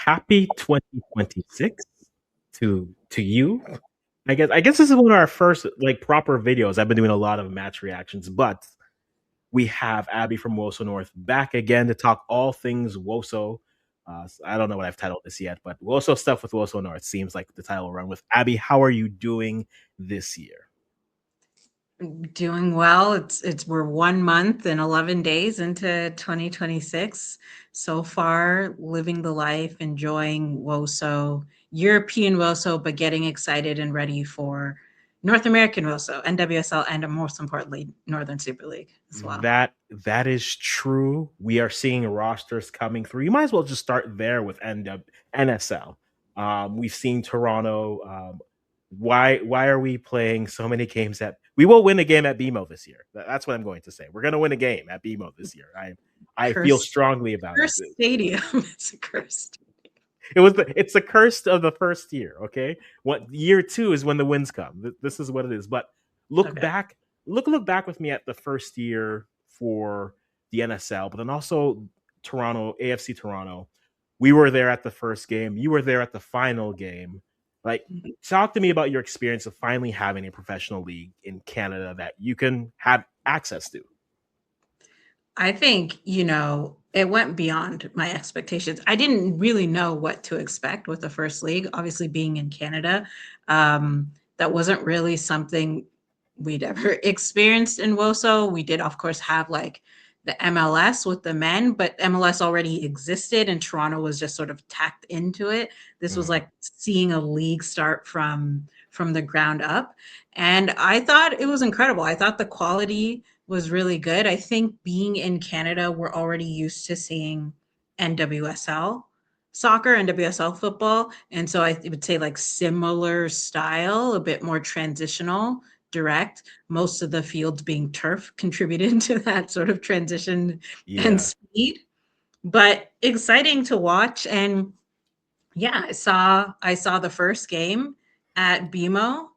Happy 2026 to you. I guess this is one of our first like proper videos. I've been doing a lot of match reactions, but we have Abby from Woso North back again to talk all things Woso. I don't know what I've titled this yet, but Woso stuff with Woso North seems like the title will run with. Abby, how are you doing this year? Doing well. It's we're 1 month and 11 days into 2026. So far, living the life, enjoying WOSO, European WOSO, but getting excited and ready for North American WOSO, NWSL, and most importantly, Northern Super League as well. That is true. We are seeing rosters coming through. You might as well just start there with NSL. We've seen Toronto. Why are we playing so many games at? We will win a game at BMO this year. That's what I'm going to say. We're going to win a game at BMO this year. I feel Cursed, strongly about it. cursed stadium. It's a cursed. It's the curse of the first year. Okay, what year two is when the wins come. This is what it is. But look Okay. back, look back with me at the first year for the NSL, but then also Toronto, AFC Toronto. We were there at the first game. You were there at the final game. Like, talk to me about your experience of finally having a professional league in Canada that you can have access to. I think, it went beyond my expectations. I didn't really know what to expect with the first league. Obviously, being in Canada, that wasn't really something we'd ever experienced in WOSO. We did, of course, have like the MLS with the men, but MLS already existed and Toronto was just sort of tacked into it. This was Mhm. like seeing a league start from the ground up. And I thought it was incredible. I thought the quality was really good. I think being in Canada, we're already used to seeing NWSL soccer, NWSL football. And so I would say like similar style, a bit more transitional, direct. Most of the fields being turf contributed to that sort of transition and Yeah. speed. But exciting to watch. And yeah, I saw the first game at BMO.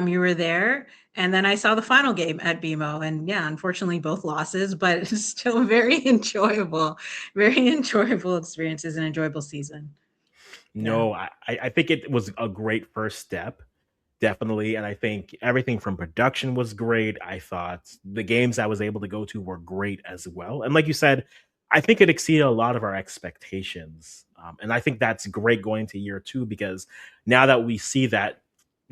You were there, and then I saw the final game at BMO, and yeah, unfortunately both losses, but it's still very enjoyable experiences and enjoyable season. Yeah. No, I think it was a great first step, definitely. And I think everything from production was great. I thought the games I was able to go to were great as well. And like you said, I think it exceeded a lot of our expectations. And I think that's great going to year two because now that we see that,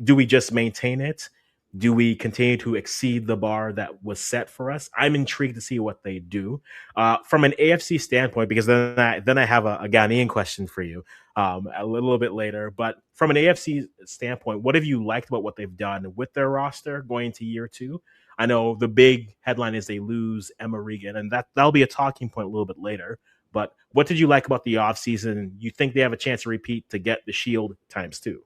do we just maintain it? Do we continue to exceed the bar that was set for us? I'm intrigued to see what they do. From an AFC standpoint, because then I have a Ghanaian question for you a little bit later. But from an AFC standpoint, what have you liked about what they've done with their roster going into year two? I know the big headline is they lose Emma Regan, and that'll be a talking point a little bit later. But what did you like about the offseason? You think they have a chance to repeat to get the Shield times two?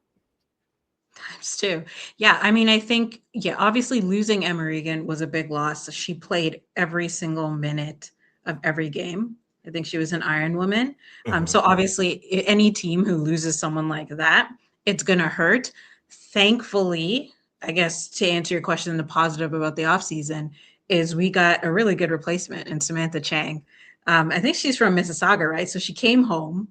Times two. Yeah, I mean, I think, yeah, obviously losing Emma Regan was a big loss. She played every single minute of every game. I think she was an Iron Woman. Mhm. So obviously, any team who loses someone like that, it's going to hurt. Thankfully, I guess to answer your question, the positive about the offseason is we got a really good replacement in Samantha Chang. I think she's from Mississauga, right? So she came home.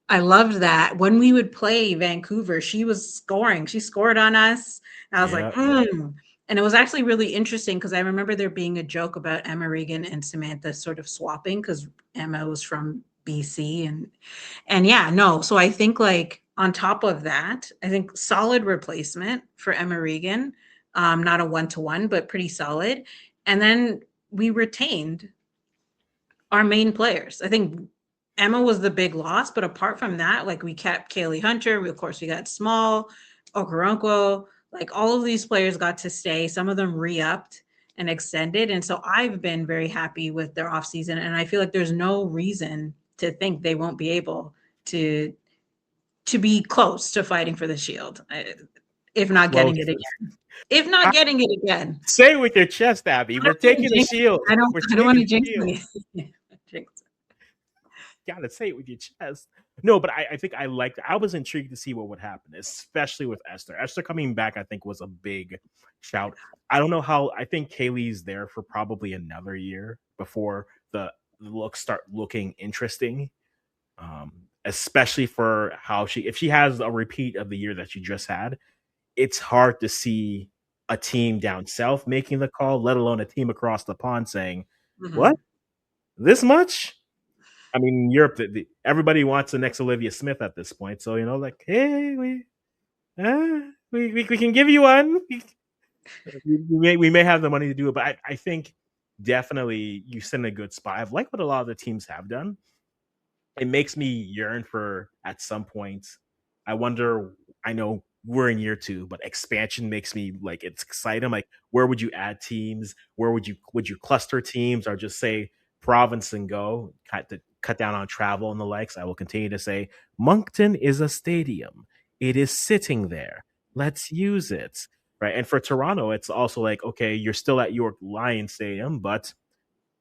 I loved that. When we would play Vancouver, she was scoring. She scored on us. I was like, Yeah. mm. And it was actually really interesting because I remember there being a joke about Emma Regan and Samantha sort of swapping because Emma was from BC and yeah, no. So I think like on top of that, I think solid replacement for Emma Regan. Not a one-to-one, but pretty solid. And then we retained our main players. I think Emma was the big loss, but apart from that, like we kept Kaylee Hunter. Of course, we got Small, Okoronkwo. Like all of these players got to stay. Some of them re-upped and extended. And so I've been very happy with their offseason. And I feel like there's no reason to think they won't be able to to be close to fighting for the shield, if not getting it Closest. again. If not Ah, getting it again. say it with your chest, Abby. I We're don't want to taking the jinx shield. it. I don't We're I don't want taking to the jinx shield. anything. Jinx Gotta say it with your chest. No, but I think I liked. I was intrigued to see what would happen, especially with Esther. Esther coming back, I think, was a big shout. I don't know how. I think Kaylee's there for probably another year before the looks start looking interesting. especially for how if she has a repeat of the year that she just had, it's hard to see a team down south making the call, let alone a team across the pond saying, "What? Mhm. This much?" I mean, in Europe, everybody wants the next Olivia Smith at this point. So like, hey, we can give you one. We may have the money to do it, but I think definitely you sit in a good spot. I've liked what a lot of the teams have done. It makes me yearn for at some point. I wonder. I know we're in year two, but expansion makes me like it's exciting. Like, where would you add teams? Where would you cluster teams, or just say province and go? Cut down on travel and the likes. I will continue to say Moncton is a stadium. It is sitting there. Let's use it. Right. And for Toronto, it's also like, okay, you're still at York Lions Stadium, but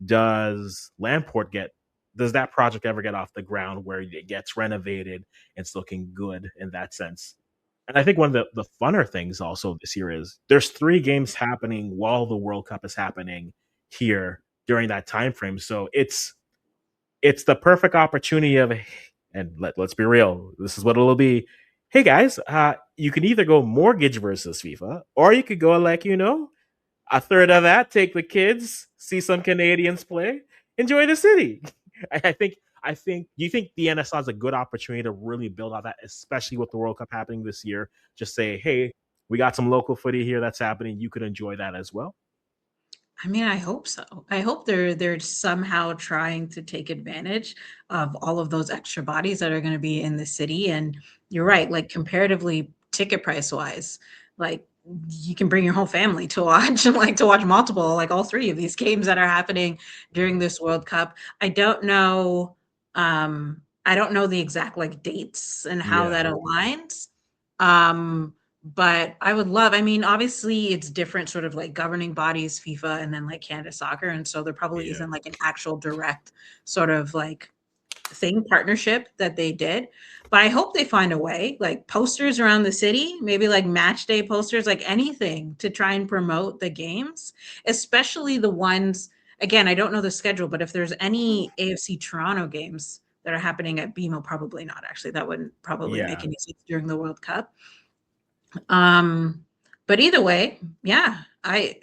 does Lamport get does that project ever get off the ground where it gets renovated and it's looking good in that sense? And I think one of the funner things also this year is there's 3 games happening while the World Cup is happening here during that time frame. So it's the perfect opportunity of, and let's be real, this is what it'll be. Hey guys, you can either go mortgage versus FIFA, or you could go like, a third of that, take the kids, see some Canadians play, enjoy the city. I think. Do you think the NSL has a good opportunity to really build out that, especially with the World Cup happening this year? Just say, hey, we got some local footy here that's happening. You could enjoy that as well. I mean, I hope so. I hope they're somehow trying to take advantage of all of those extra bodies that are gonna be in the city, and you're right, like, comparatively, ticket price-wise, like, you can bring your whole family to watch and, like, to watch multiple, like, all 3 of these games that are happening during this World Cup. I don't know the exact, like, dates and how Yeah, that aligns, um, but I mean, obviously, it's different sort of like governing bodies, FIFA and then like Canada Soccer, and so there probably yeah, isn't like an actual direct sort of like partnership that they did. But I hope they find a way, like posters around the city, maybe like match day posters, like anything to try and promote the games, especially the ones, again, I don't know the schedule, but if there's any AFC Toronto games that are happening at BMO, probably not actually. That wouldn't probably make yeah. any sense during the World Cup. Um, but either way, yeah, I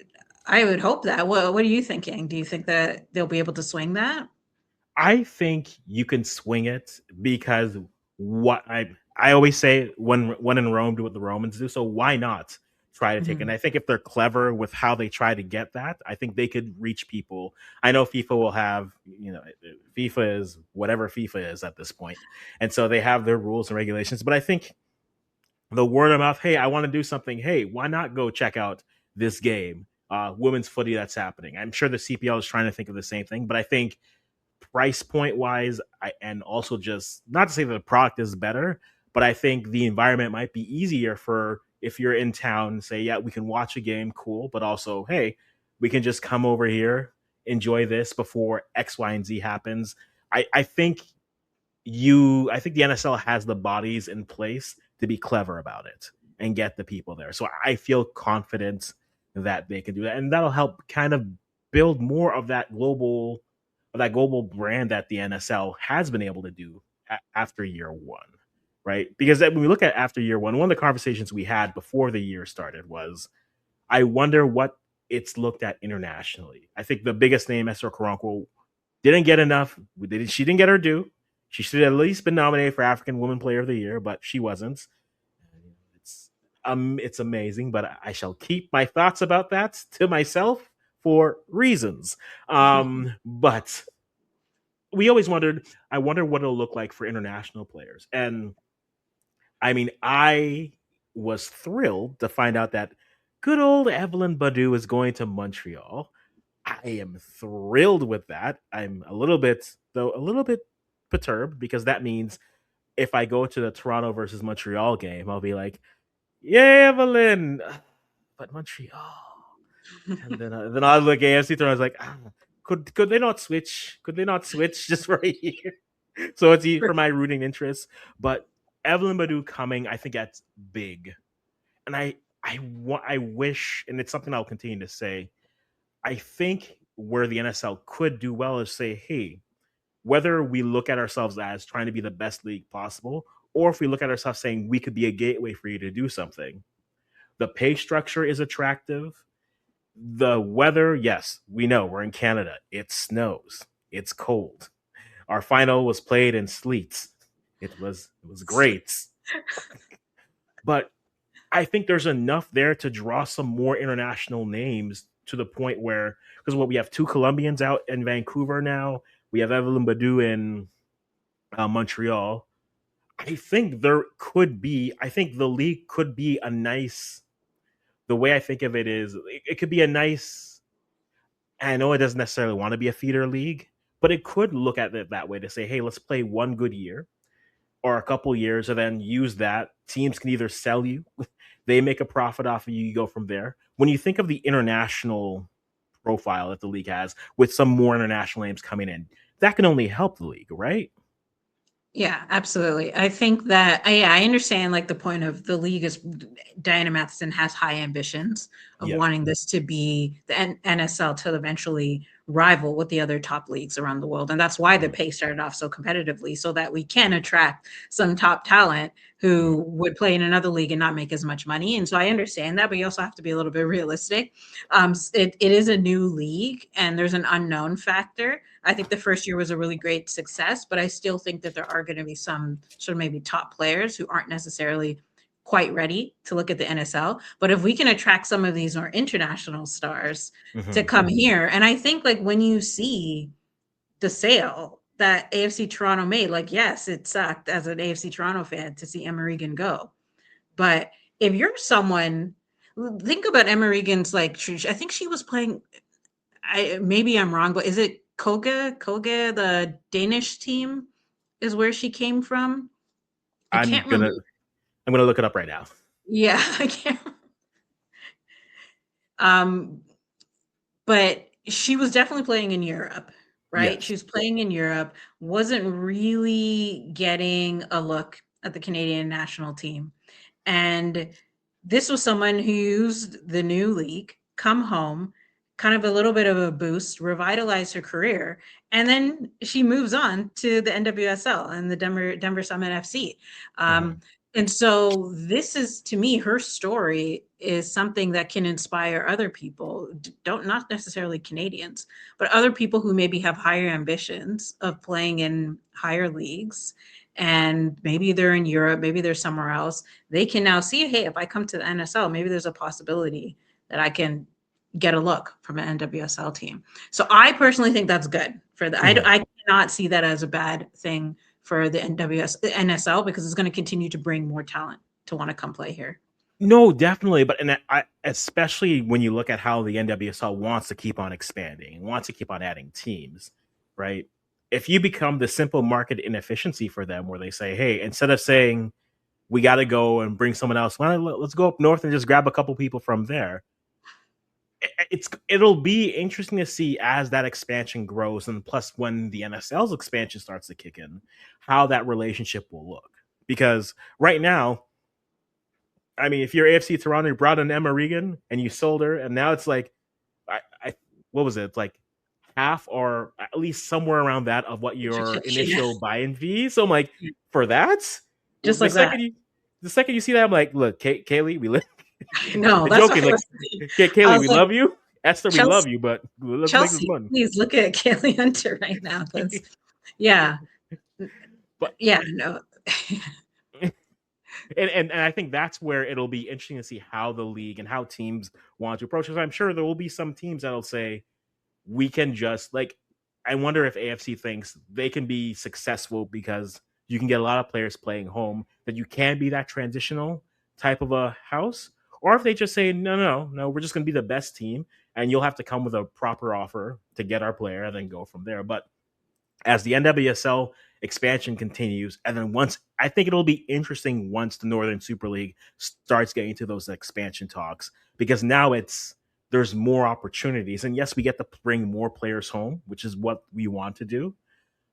would hope that. What are you thinking? Do you think that they'll be able to swing that? I think you can swing it because what I always say, when in Rome, do what the Romans do. So why not try to take it? And Mhm. I think if they're clever with how they try to get that, I think they could reach people. I know FIFA will have, FIFA is whatever FIFA is at this point, and so they have their rules and regulations. But I think the word of mouth, hey, I want to do something. Hey, why not go check out this game, women's footy that's happening? I'm sure the CPL is trying to think of the same thing, but I think price point wise, and also just not to say that the product is better, but I think the environment might be easier for if you're in town, say, yeah, we can watch a game, cool, but also, hey, we can just come over here, enjoy this before X, Y, and Z happens. I think I think the NSL has the bodies in place to be clever about it and get the people there. So I feel confident that they can do that, and that'll help kind of build more of that global brand that the NSL has been able to do after year one, right? Because when we look at after year one of the conversations we had before the year started was, I wonder what it's looked at internationally. I think the biggest name, Esther Karanko, didn't get enough. She didn't get her due. She should have at least been nominated for African Woman Player of the Year, but she wasn't. It's amazing, but I shall keep my thoughts about that to myself for reasons. But we always wondered. I wonder what it'll look like for international players, and I mean, I was thrilled to find out that good old Evelyn Badu is going to Montreal. I am thrilled with that. I'm a little bit perturbed because that means if I go to the Toronto versus Montreal game, I'll be like, "Yay, Evelyn!" But Montreal, and then I look at AFC Toronto. I was like, could they not switch? Could they not switch just for a year? So it's for my rooting interest. But Evelyn Badu coming, I think that's big, and I wish, and it's something I'll continue to say. I think where the NSL could do well is say, hey, whether we look at ourselves as trying to be the best league possible, or if we look at ourselves saying we could be a gateway for you to do something. The pay structure is attractive. The weather, yes, we know we're in Canada. It snows. It's cold. Our final was played in sleet. It was great. But I think there's enough there to draw some more international names to the point where, because what we have two Colombians out in Vancouver now, we have Evelyn Badu in Montreal. I think there could be. I think the league could be a nice. The way I think of it is, it could be a nice. I know it doesn't necessarily want to be a feeder league, but it could look at it that way to say, hey, let's play one good year or a couple years, and then use that. Teams can either sell you, they make a profit off of you, you go from there. When you think of the international profile that the league has, with some more international names coming in, that can only help the league, right? Yeah, absolutely. I think that I understand like the point of the league is Diana Matheson has high ambitions of Yeah. wanting this to be the NSL to eventually rival with the other top leagues around the world. And that's why the Mhm. pay started off so competitively so that we can attract some top talent Mhm. who would play in another league and not make as much money. And so I understand that, but you also have to be a little bit realistic. It is a new league and there's an unknown factor. I think the first year was a really great success, but I still think that there are going to be some sort of maybe top players who aren't necessarily quite ready to look at the NSL. But if we can attract some of these more international stars to Mhm. come here, and I think like when you see the sale that AFC Toronto made, like, yes, it sucked as an AFC Toronto fan to see Emma Regan go. But if you're someone, think about Emma Regan's like, I think she was playing maybe I'm wrong, but is it Koga? Koga, the Danish team, is where she came from. I I'm can't gonna remember. I'm gonna look it up right now. Yeah, I can't. Um, but she was definitely playing in Europe, right? She Yes. was playing in Europe, wasn't really getting a look at the Canadian national team. And this was someone who used the new league, come home, kind of a little bit of a boost, revitalize her career, and then she moves on to the NWSL and the Denver Summit FC. Mhm. And so this is to me her story is something that can inspire other people, don't not necessarily Canadians, but other people who maybe have higher ambitions of playing in higher leagues and maybe they're in Europe, maybe they're somewhere else. They can now see, hey, if I come to the NSL, maybe there's a possibility that I can get a look from an NWSL team. So I personally think that's good for the. Mhm. I cannot see that as a bad thing for the NSL because it's going to continue to bring more talent to want to come play here. No, definitely, but especially when you look at how the NWSL wants to keep on expanding, wants to keep on adding teams, right? If you become the simple market inefficiency for them, where they say, "Hey, instead of saying we got to go and bring someone else, let's go up north and just grab a couple people from there," it'll be interesting to see as that expansion grows, and plus when the NSL's expansion starts to kick in, how that relationship will look. Because right now, I mean, if you're AFC Toronto, you brought in Emma Regan and you sold her, and now it's like, I what was it? It's like half or at least somewhere around that of what your Yeah, initial buy-in fee. So I'm like, for that, just the like that. second you, the second you see that, I'm like, look, Kaylee, we live. No, that's what Joking, I like, was thinking. I Kaylee, was we like, love you. Esther, we love Chelsea, you, but let's make this Chelsea, money. please look at Kaylee Hunter right now because, yeah, But yeah, no. and I think that's where it'll be interesting to see how the league and how teams want to approach it. I'm sure there will be some teams that'll say we can just like. I wonder if AFC thinks they can be successful because you can get a lot of players playing home, that you can be that transitional type of a house, or if they just say no, we're just going to be the best team, and you'll have to come with a proper offer to get our player, and then go from there. But as the NWSL expansion continues, and then once I think it'll be interesting once the Northern Super League starts getting to those expansion talks, because now there's more opportunities, and yes, we get to bring more players home, which is what we want to do.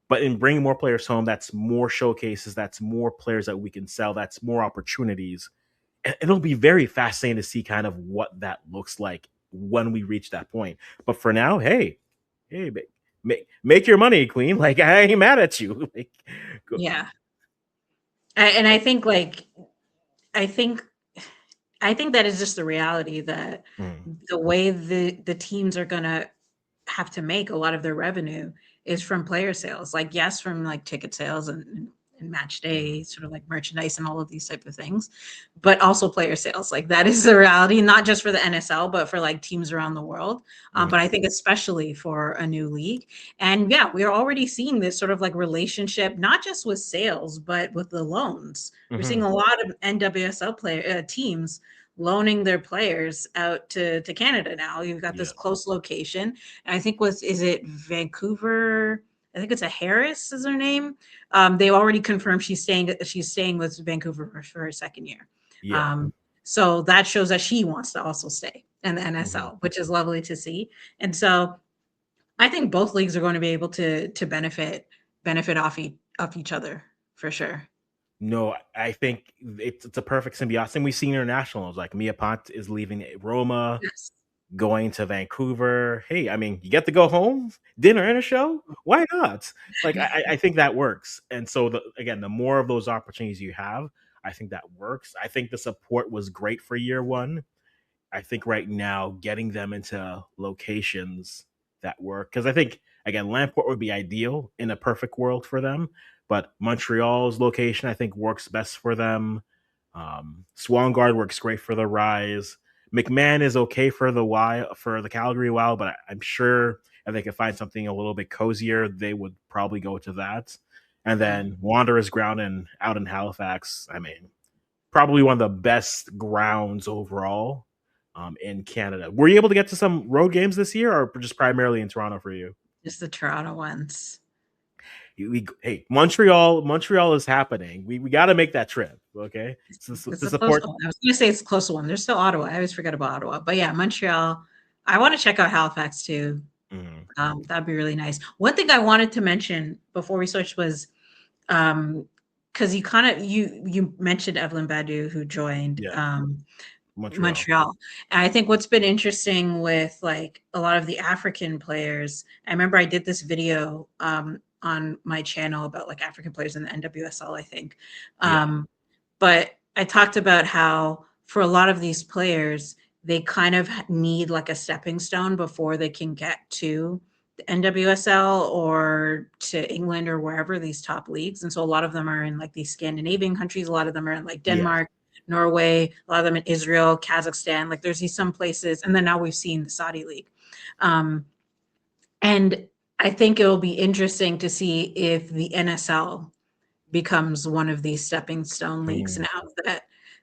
But in bringing more players home, that's more showcases, that's more players that we can sell, that's more opportunities. It'll be very fascinating to see kind of what that looks like when we reach that point. But for now, hey, make your money, Queen. Like I ain't mad at you. Like, go, Yeah. And I think I think that is just the reality that mm, the way the teams are gonna have to make a lot of their revenue is from player sales. Like, yes, from like ticket sales and match day, mm, sort of like merchandise and all of these type of things, but also player sales. Like that is the reality, not just for the NSL, but for like teams around the world. But mm, I think especially for a new league. And yeah, we are already seeing this sort of like relationship, not just with sales, but with the loans. We're seeing mhm. a lot of NWSL player teams loaning their players out to Canada now. You've got this Yeah, close location. And I think was is it Vancouver? I think it's a Harris is her name. They already confirmed she's staying with Vancouver for her second year. yeah. Um, so that shows that she wants to also stay in the Mhm. NSL, which is lovely to see. And so I think both leagues are going to be able to benefit off each other for sure. No, I think it's a perfect symbiosis. And we've seen internationals like Mia Pont is leaving Roma, Yes. going to Vancouver. Hey, I mean, you get to go home, dinner and a show. Why not? Like, I think that works. And so, again, the more of those opportunities you have, I think that works. I think the support was great for year one. I think right now getting them into locations that work, because I think again Lamport would be ideal in a perfect world for them, but Montreal's location I think works best for them. Swangard works great for the Rise. McMahon is okay for the Calgary Wild, but I'm sure if they could find something a little bit cozier, they would probably go to that. And Mm. then Wanderers ground and out in Halifax. I mean, probably one of the best grounds overall in Canada. Were you able to get to some road games this year, or just primarily in Toronto for you? Just the Toronto ones. Hey, Montreal is happening. We got to make that trip, okay? It's To a close support. one. I was going to say it's a close one. There's still Ottawa. I always forget about Ottawa. But yeah, Montreal. I want to check out Halifax too. Mhm. That'd be really nice. One thing I wanted to mention before we switched was um because you mentioned Evelyn Badu who joined Yeah, Montreal. Montreal. And I think what's been interesting with like a lot of the African players, I remember I did this video on my channel about like African players in the NWSL, I think. Yeah, But I talked about how for a lot of these players, they kind of need like a stepping stone before they can get to the NWSL or to England or wherever these top leagues. And so a lot of them are in like these Scandinavian countries. A lot of them are in like yeah. Denmark, Norway, a lot of them in Israel, Kazakhstan. Like there's these some places. And then now we've seen the Saudi League. Um, and I think it'll be interesting to see if the NSL becomes one of these stepping stone leagues Mm, now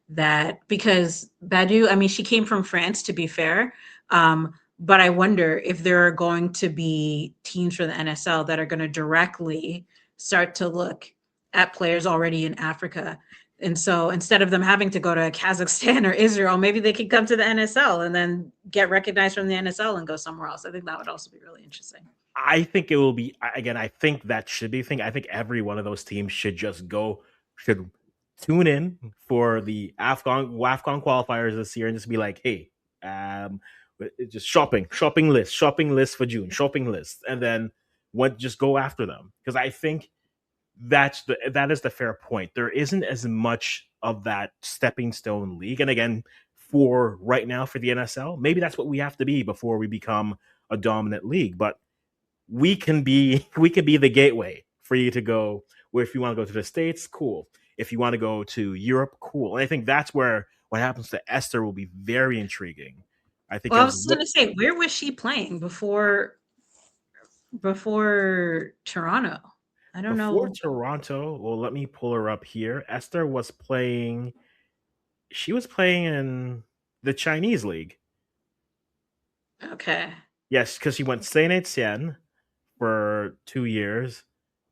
that because Badu, I mean, she came from France to be fair. But I wonder if there are going to be teams for the NSL that are going to directly start to look at players already in Africa. And so instead of them having to go to Kazakhstan or Israel, maybe they could come to the NSL and then get recognized from the NSL and go somewhere else. I think that would also be really interesting. I think it will be again. I think that should be a thing. I think every one of those teams should just go should tune in for the Afcon qualifiers this year and just be like, hey, um, just shopping list for June, shopping list, and then what just go after them because I think that is the fair point. There isn't as much of that stepping stone league, and again, for right now for the NSL, maybe that's what we have to be before we become a dominant league, but we can be the gateway for you to go where if you want to go to the States, cool. If you want to go to Europe, cool. And I think that's where what happens to Esther will be very intriguing. I think Well, I as was going to say, where was she playing before Toronto? I don't before know. Toronto, well, let me pull her up here. Esther was playing she was playing in the Chinese league. Okay. Yes, because she went Saint Etienne for 2 years,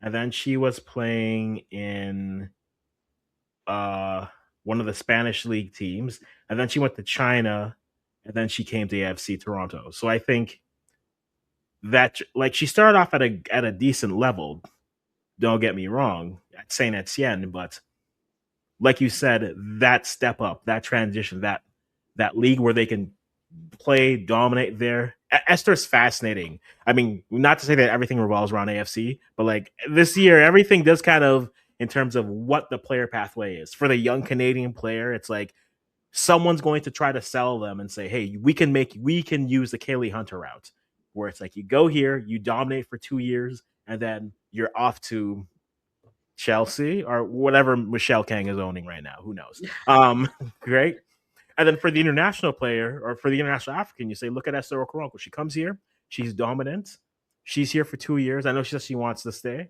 and then she was playing in uh one of the Spanish league teams, and then she went to China, and then she came to AFC Toronto. So I think that like she started off at a decent level. Don't get me wrong, at Saint Etienne, but like you said, that step up, that transition, that league where they can play, dominate there. Esther's fascinating. I mean, not to say that everything revolves around AFC, but like this year, everything does kind of in terms of what the player pathway is for the young Canadian player. It's like someone's going to try to sell them and say, "Hey, we can use the Kaylee Hunter route, where it's like you go here, you dominate for 2 years, and then you're off to Chelsea or whatever Michelle Kang is owning right now. Who knows? Great. And then for the international player or for the international African, you say, look at Esther Okoronkwo. She comes here, she's dominant. She's here for 2 years. I know she says she wants to stay.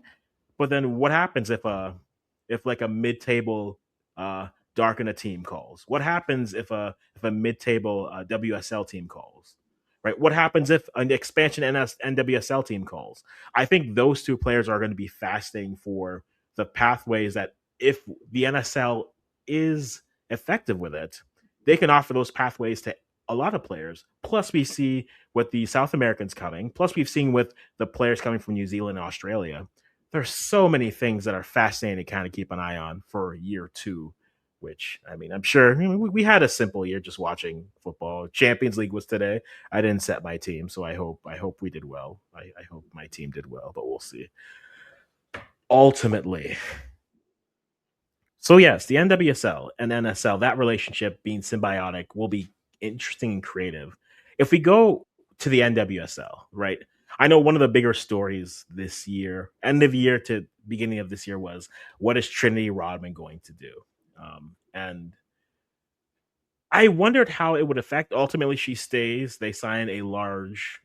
But then what happens if like a mid-table Darkina team calls? What happens if a mid-table WSL team calls? Right? What happens if an expansion NWSL team calls? I think those two players are going to be fasting for the pathways that if the NSL is effective with it, they can offer those pathways to a lot of players. Plus, we see with the South Americans coming. Plus, we've seen with the players coming from New Zealand and Australia. There's so many things that are fascinating to kind of keep an eye on for year two. Which I mean, I'm sure we had a simple year just watching football. Champions League was today. I didn't set my team, so I hope we did well. I hope my team did well, but we'll see. Ultimately, so yes, the NWSL and NSL, that relationship being symbiotic will be interesting and creative. If we go to the NWSL, right? I know one of the bigger stories this year, end of year to beginning of this year, was what is Trinity Rodman going to do? And I wondered how it would affect. Ultimately, she stays. They sign a large.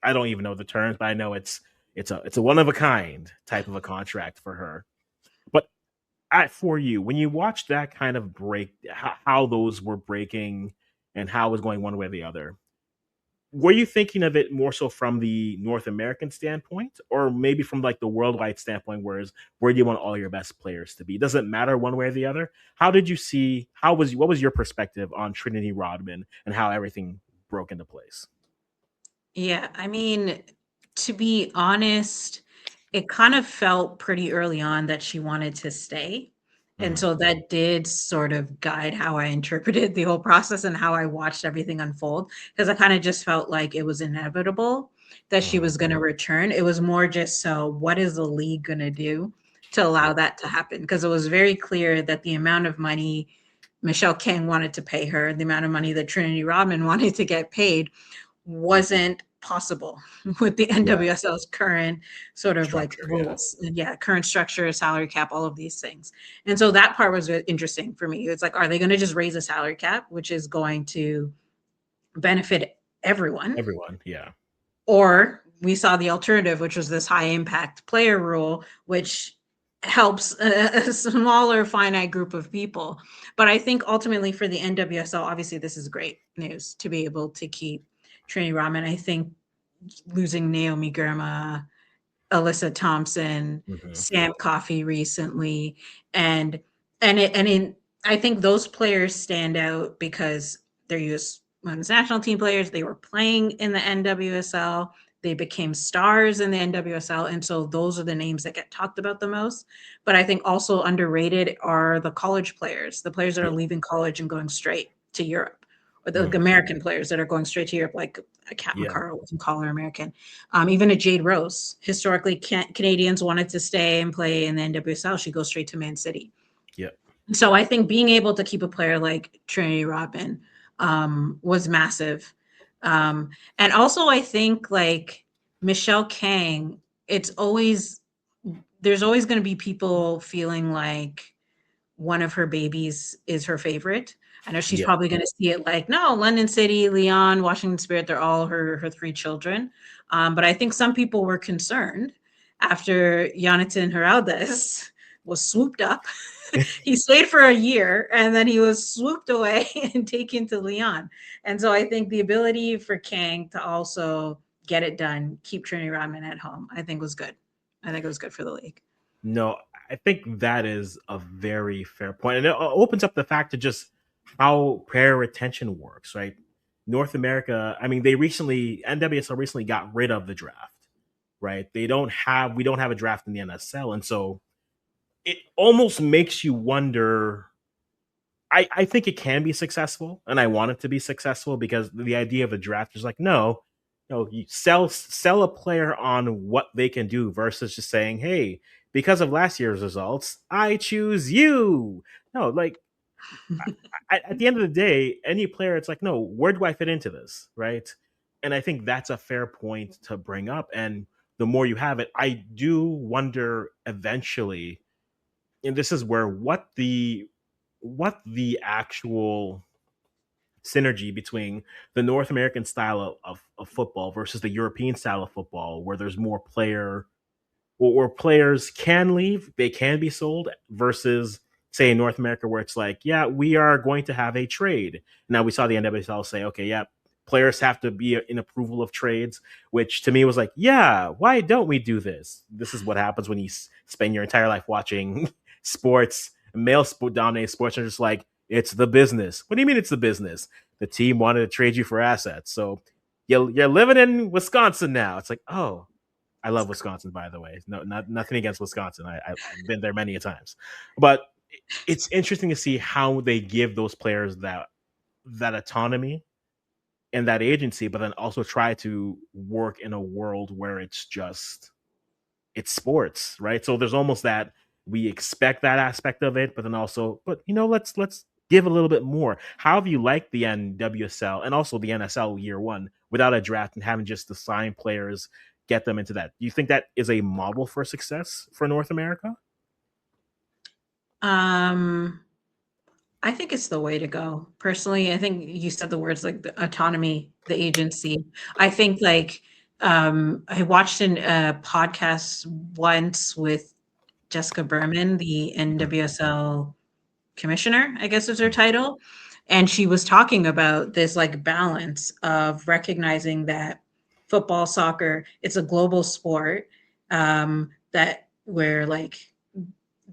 I don't even know the terms, but I know it's a one of a kind type of a contract for her. But for you, when you watch that kind of break, how those were breaking and how it was going one way or the other, were you thinking of it more so from the North American standpoint, or maybe from like the worldwide standpoint, whereas where do you want all your best players to be? Does it matter one way or the other? How did you see? What was your perspective on Trinity Rodman and how everything broke into place? Yeah, I mean, to be honest, it kind of felt pretty early on that she wanted to stay. And Mm-hmm. so that did sort of guide how I interpreted the whole process and how I watched everything unfold. Because I kind of just felt like it was inevitable that she Mm-hmm. was going to return. It was more just so, what is the league going to do to allow Yeah. that to happen? Because it was very clear that the amount of money Michelle King wanted to pay her, the amount of money that Trinity Rodman wanted to get paid, wasn't possible with the Yeah. NWSL's current sort of like Structure. Yeah. rules. And yeah, current structure, salary cap, all of these things. And so that part was interesting for me. It's like, are they going to just raise a salary cap, which is going to benefit everyone? Everyone. Yeah. Or we saw the alternative, which was this high impact player rule, which helps a smaller finite group of people. But I think ultimately for the NWSL, obviously this is great news to be able to keep Trinity Rodman. I think losing Naomi Girma, Alyssa Thompson, Mm-hmm. Sam Coffey recently, and I think those players stand out because they're U.S. women's national team players. They were playing in the NWSL. They became stars in the NWSL, and so those are the names that get talked about the most. But I think also underrated are the college players, the players that are Yeah. leaving college and going straight to Europe, or the Mm-hmm. American players that are going straight to Europe, like a Kat Yeah. McCarroll, we can call her American. Even a Jade Rose. Historically, Canadians wanted to stay and play in the NWSL. She goes straight to Man City. Yeah. So I think being able to keep a player like Trinity Rodman was massive. And also, I think like Michelle Kang, it's always, there's always going to be people feeling like one of her babies is her favorite. I know she's Yeah. probably going to see it like, no, London City, Leon, Washington Spirit, they're all her three children. But I think some people were concerned after Jonathan Heraldes was swooped up. He stayed for a year and then he was swooped away and taken to Leon. And so I think the ability for Kang to also get it done, keep Trinity Rodman at home, I think was good. I think it was good for the league. No, I think that is a very fair point, and it opens up the fact to just how prayer retention works, right? North America, I mean, they recently NWSL recently got rid of the draft, right? We don't have a draft in the NSL, and so it almost makes you wonder. I think it can be successful, and I want it to be successful because the idea of a draft is like, no, you sell a player on what they can do versus just saying, "Hey, because of last year's results, I choose you." No, like at the end of the day, any player, it's like, no, where do I fit into this, right? And I think that's a fair point to bring up. And the more you have it, I do wonder eventually, and this is where what the actual synergy between the North American style of football versus the European style of football, where there's more player or players can leave, they can be sold, versus say in North America where it's like, yeah, we are going to have a trade. Now we saw the NWSL say, okay, yeah, players have to be in approval of trades, which to me was like, yeah, why don't we do this? This is what happens when you spend your entire life watching sports, male sport dominated sports, and just like, it's the business. What do you mean it's the business? The team wanted to trade you for assets. So you're living in Wisconsin now. It's like, oh, I love Wisconsin, by the way. No, nothing against Wisconsin. I've been there many a times, but it's interesting to see how they give those players that autonomy and that agency, but then also try to work in a world where it's sports, right? So there's almost that we expect that aspect of it, but then also, but let's give a little bit more. How have you liked the NWSL and also the NSL year one without a draft and having just the sign players, get them into that? Do you think that is a model for success for North America? Um, I think it's the way to go. Personally, I think you said the words like the autonomy, the agency. I think like I watched a podcast once with Jessica Berman, the Mhm. NWSL commissioner, I guess is her title. And she was talking about this like balance of recognizing that football, soccer, it's a global sport, that where like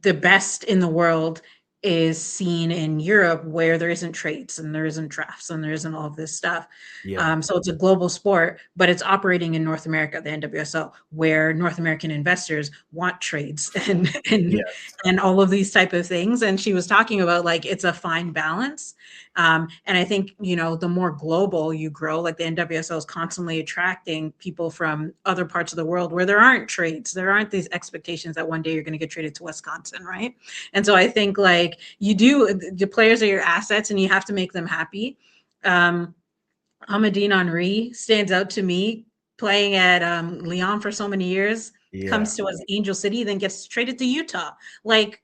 the best in the world is seen in Europe where there isn't trades and there isn't drafts and there isn't all of this stuff. Yeah. So it's a global sport, but it's operating in North America, the NWSL, where North American investors want trades Yes. and all of these type of things. And she was talking about like it's a fine balance. And I think, the more global you grow, like the NWSL is constantly attracting people from other parts of the world where there aren't trades. There aren't these expectations that one day you're going to get traded to Wisconsin, right? And so I think like the players are your assets and you have to make them happy. Amadine Henry stands out to me, playing at Lyon for so many years, Yeah. comes to us Angel City, then gets traded to Utah. Like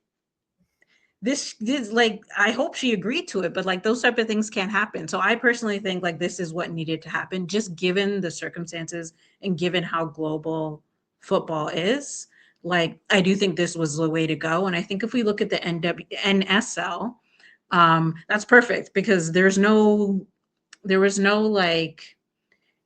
this like I hope she agreed to it, but like those type of things can't happen. So I personally think like this is what needed to happen, just given the circumstances and given how global football is. Like I do think this was the way to go. And I think if we look at the NSL, that's perfect because there was no like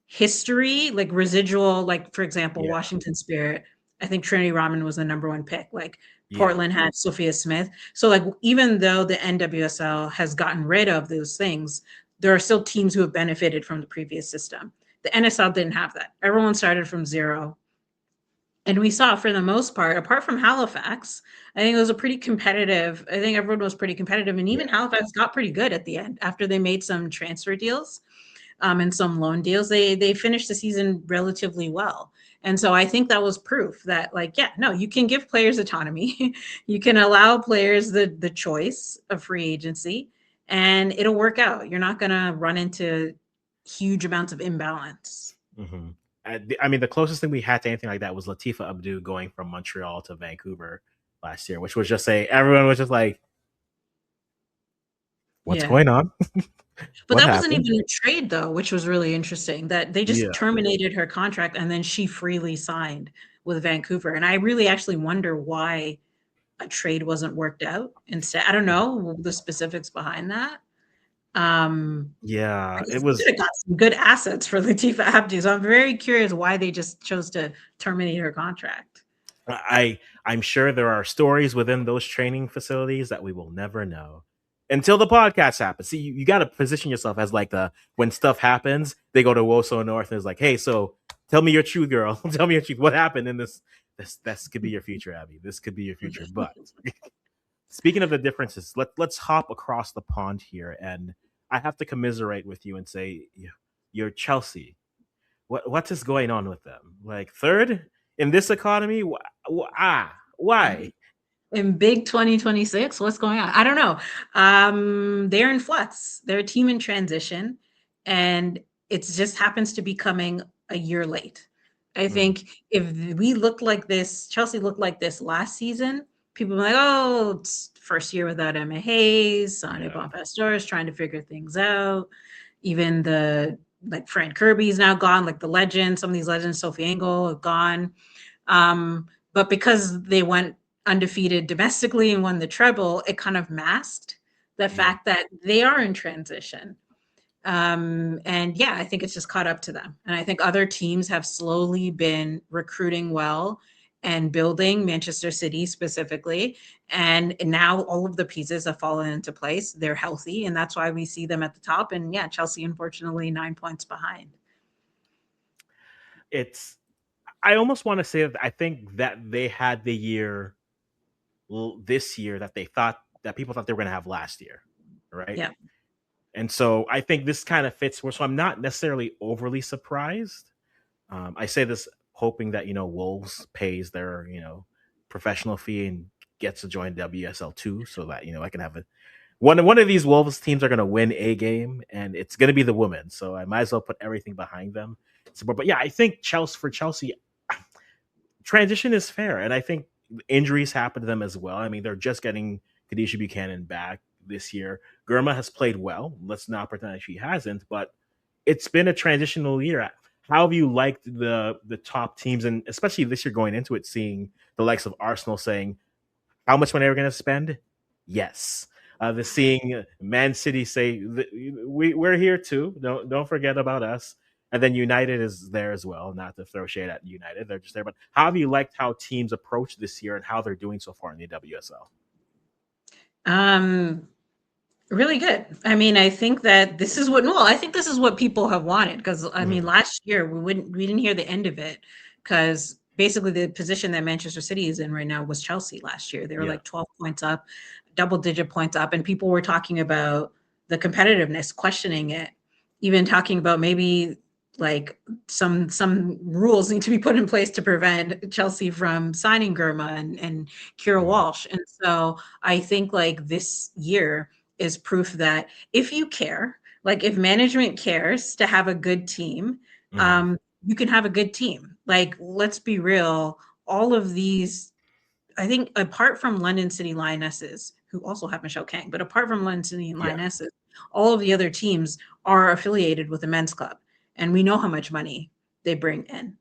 history, like residual, like for example, Yeah. Washington Spirit. I think Trinity Rodman was the number one pick. Like Yeah. Portland had Sophia Smith. So like even though the NWSL has gotten rid of those things, there are still teams who have benefited from the previous system. The NSL didn't have that. Everyone started from zero. And we saw for the most part, apart from Halifax, I think it was a pretty competitive. I think everyone was pretty competitive. And even Yeah. Halifax got pretty good at the end after they made some transfer deals and some loan deals. They finished the season relatively well. And so I think that was proof that like, yeah, no, you can give players autonomy. You can allow players the choice of free agency and it'll work out. You're not gonna run into huge amounts of imbalance. Hmm. I mean, the closest thing we had to anything like that was Latifa Abdu going from Montreal to Vancouver last year, which was just everyone was just like, "What's Yeah. going on? But What that wasn't happened?" even a trade though, which was really interesting that they just Yeah. terminated her contract and then she freely signed with Vancouver. And I really actually wonder why a trade wasn't worked out instead. I don't know the specifics behind that. Yeah, I it guess they was. could have got some good assets for Latifa Abdi. So I'm very curious why they just chose to terminate her contract. I'm sure there are stories within those training facilities that we will never know until the podcast happens. See, you got to position yourself as like the when stuff happens, they go to Woso North and it's like, hey, so tell me your truth, girl. Tell me your truth. What happened in this? This could be your future, Abby. This could be your future. But speaking of the differences, let's hop across the pond here, and I have to commiserate with you and say you're Chelsea. what's just going on with them? Like third in this economy? Why? In big 2026, what's going on? I don't know. They're in flux. They're a team in transition, and it just happens to be coming a year late. I Mm, think if we looked like this, Chelsea looked like this last season, people were like, oh, it's first year without Emma Hayes, Sonny yeah, Bonpastor is trying to figure things out. Even the like Fran Kirby's now gone, like the legend, some of these legends, Sophie Engel have gone. But because they went undefeated domestically and won the treble, it kind of masked the yeah. fact that they are in transition. And yeah, I think it's just caught up to them. And I think other teams have slowly been recruiting well and building, Manchester City specifically. And now all of the pieces have fallen into place. They're healthy, and that's why we see them at the top. And yeah, Chelsea, unfortunately, 9 points behind. It's I almost want to say that I think that they had the year this year that they thought that people thought they were going to have last year, right? Yeah. And so I think this kind of fits where. So I'm not necessarily overly surprised. I say this hoping that Wolves pays their professional fee and gets to join WSL two, so that I can have a one of these Wolves teams are going to win a game, and it's going to be the women. So I might as well put everything behind them. So, but yeah, I think Chelsea transition is fair, and I think injuries happen to them as well. I mean, they're just getting Khadijah Buchanan back this year. Gurma has played well. Let's not pretend that she hasn't, but it's been a transitional year. How have you liked the top teams, and especially this year going into it, seeing the likes of Arsenal saying how much money are we going to spend? Yes. The seeing Man City say we're here too. Don't forget about us. And then United is there as well. Not to throw shade at United, they're just there. But how have you liked how teams approach this year and how they're doing so far in the WSL? Um, Really good. I mean, I think that this is what well, I think this is what people have wanted because I mean, Mhm. last year we didn't hear the end of it because basically the position that Manchester City is in right now was Chelsea last year. They were Yeah, like 12 points up, double digit points up, and people were talking about the competitiveness, questioning it, even talking about maybe like some rules need to be put in place to prevent Chelsea from signing Gurma and Kira mhm. Walsh. And so I think like this year is proof that if you care, like if management cares to have a good team, Mhm. you can have a good team. Like, let's be real, all of these, I think, apart from London City Lionesses, who also have Michelle Kang, but apart from London City Yeah, Lionesses, all of the other teams are affiliated with a men's club. And we know how much money they bring in.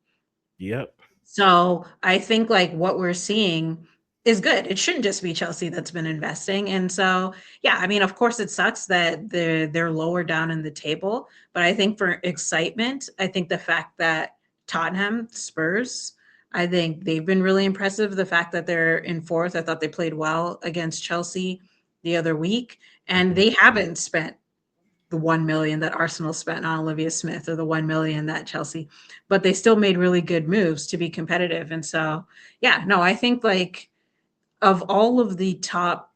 yep, So I think like what we're seeing is good. It shouldn't just be Chelsea that's been investing. And so, yeah, I mean, of course it sucks that they're lower down in the table, but I think for excitement, I think the fact that Tottenham, Spurs, I think they've been really impressive. The fact that they're in fourth, I thought they played well against Chelsea the other week, and mhm. they haven't spent the 1 million that Arsenal spent on Olivia Smith or the 1 million that Chelsea, but they still made really good moves to be competitive. And so, yeah, no, I think like of all of the top,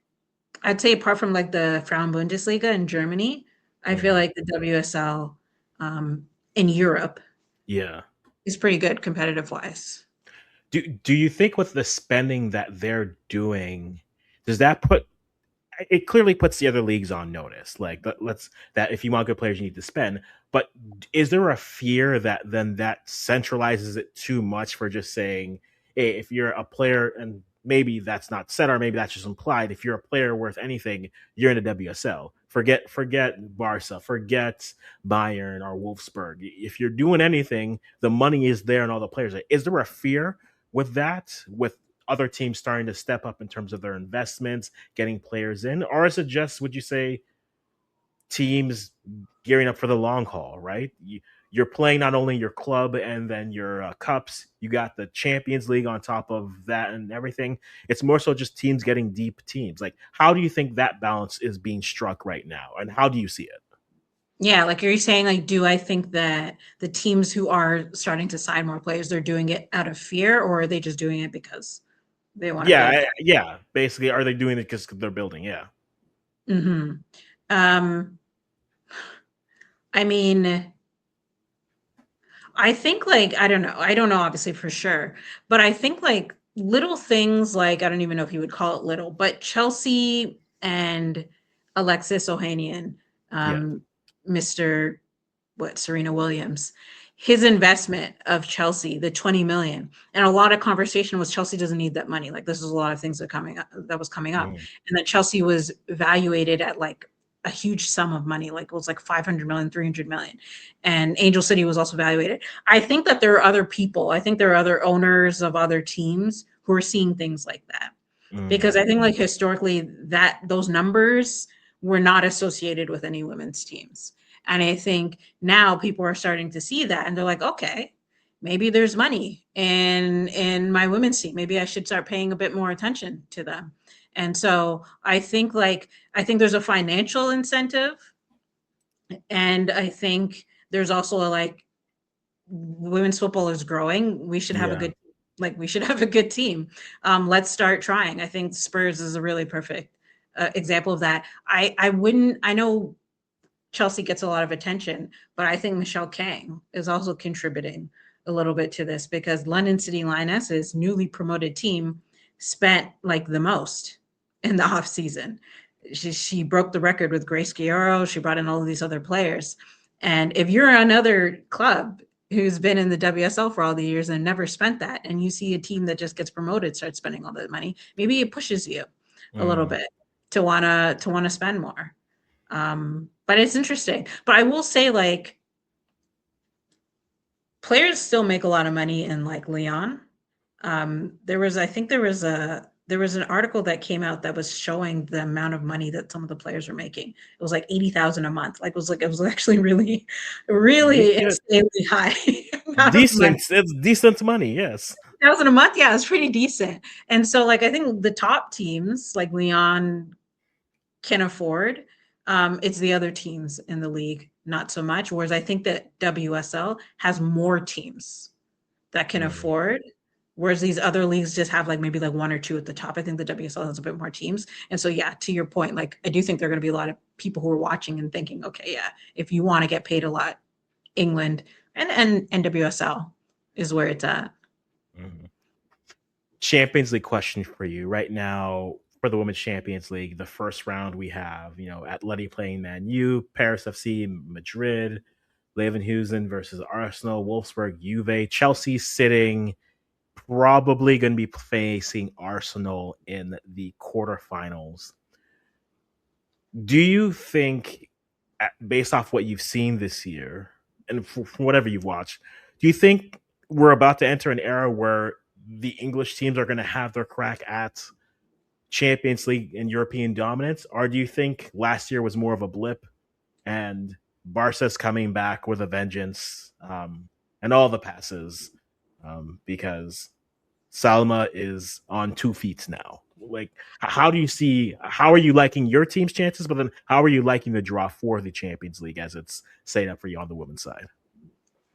I'd say apart from like the Frauen Bundesliga in Germany, I feel Mhm. like the WSL in Europe Yeah. is pretty good competitive wise. Do you think with the spending that they're doing, does that put it clearly puts the other leagues on notice. Like let's that if you want good players, you need to spend. But is there a fear that then that centralizes it too much for just saying, hey, if you're a player, and maybe that's not said or maybe that's just implied, if you're a player worth anything, you're in the WSL. Forget Barca, forget Bayern or Wolfsburg. If you're doing anything, the money is there and all the players. Is there a fear with that? With other teams starting to step up in terms of their investments, getting players in, or is it just would you say teams gearing up for the long haul? Right, you're playing not only your club and then your cups, you got the Champions League on top of that and everything. It's more so just teams getting deep teams. Like, how do you think that balance is being struck right now, and how do you see it? Yeah, like are you saying like do I think that the teams who are starting to sign more players, they're doing it out of fear or are they just doing it because they want to build? Yeah. Basically, are they doing it because they're building? Yeah. Mhm. Um, I mean, I think like I don't know obviously for sure, but I think like little things like I don't even know if you would call it little, but Chelsea and Alexis Ohanian, Yeah. um, Mr. What Serena Williams, his investment of Chelsea, the 20 million, and a lot of conversation was Chelsea doesn't need that money. Like this is a lot of things that was coming up, Mm, and that Chelsea was evaluated at like a huge sum of money, like it was like 500 million, 300 million. And Angel City was also evaluated. I think that there are other people, I think there are other owners of other teams who are seeing things like that. Because mm, I think like historically that those numbers were not associated with any women's teams. And I think now people are starting to see that and they're like, okay, maybe there's money in my women's team. Maybe I should start paying a bit more attention to them. And so I think there's a financial incentive, and I think there's also a like women's football is growing. We should have a yeah. good we should have a good team. Let's start trying. I think Spurs is a really perfect example of that. I wouldn't. I know Chelsea gets a lot of attention, but I think Michelle Kang is also contributing a little bit to this because London City Lionesses, newly promoted team, spent like the most in the off season. She broke the record with Grace Gioro. She brought in all of these other players. And if you're another club who's been in the WSL for all the years and never spent that, and you see a team that just gets promoted start spending all that money, maybe it pushes you a little Mm, bit to wanna spend more. But it's interesting. But I will say, like, players still make a lot of money in like Lyon. I think there was an article that came out that was showing the amount of money that some of the players were making. It was like 80,000 a month. It was actually really, we really get insanely high amount of money. decent. It's decent money. Yes. 1,000 a month, yeah, it's pretty decent. And so, like, I think the top teams like Lyon can afford. It's the other teams in the league, not so much. Whereas I think that WSL has more teams that can Mm, afford. Whereas these other leagues just have like maybe like one or two at the top. I think the WSL has a bit more teams. And so, yeah, to your point, like I do think there are going to be a lot of people who are watching and thinking, okay, yeah, if you want to get paid a lot, England and NWSL is where it's at. mm. Champions League question for you right now for the Women's Champions League. The first round we have, Atleti playing Man U, Paris FC, Madrid, Leverkusen versus Arsenal, Wolfsburg, Juve, Chelsea sitting probably going to be facing Arsenal in the quarterfinals. Do you think, based off what you've seen this year and from whatever you've watched, do you think we're about to enter an era where the English teams are going to have their crack at Champions League and European dominance? Or do you think last year was more of a blip and Barca's coming back with a vengeance, and all the passes, because Salma is on 2 feet now? Like, how do you see? How are you liking your team's chances? But then, how are you liking the draw for the Champions League as it's set up for you on the women's side?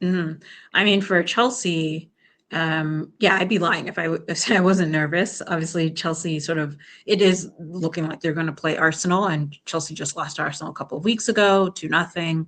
Mhm. I mean, for Chelsea, yeah, I'd be lying if said I wasn't nervous. Obviously, Chelsea sort of it is looking like they're going to play Arsenal, and Chelsea just lost to Arsenal a couple of weeks ago, 2-0.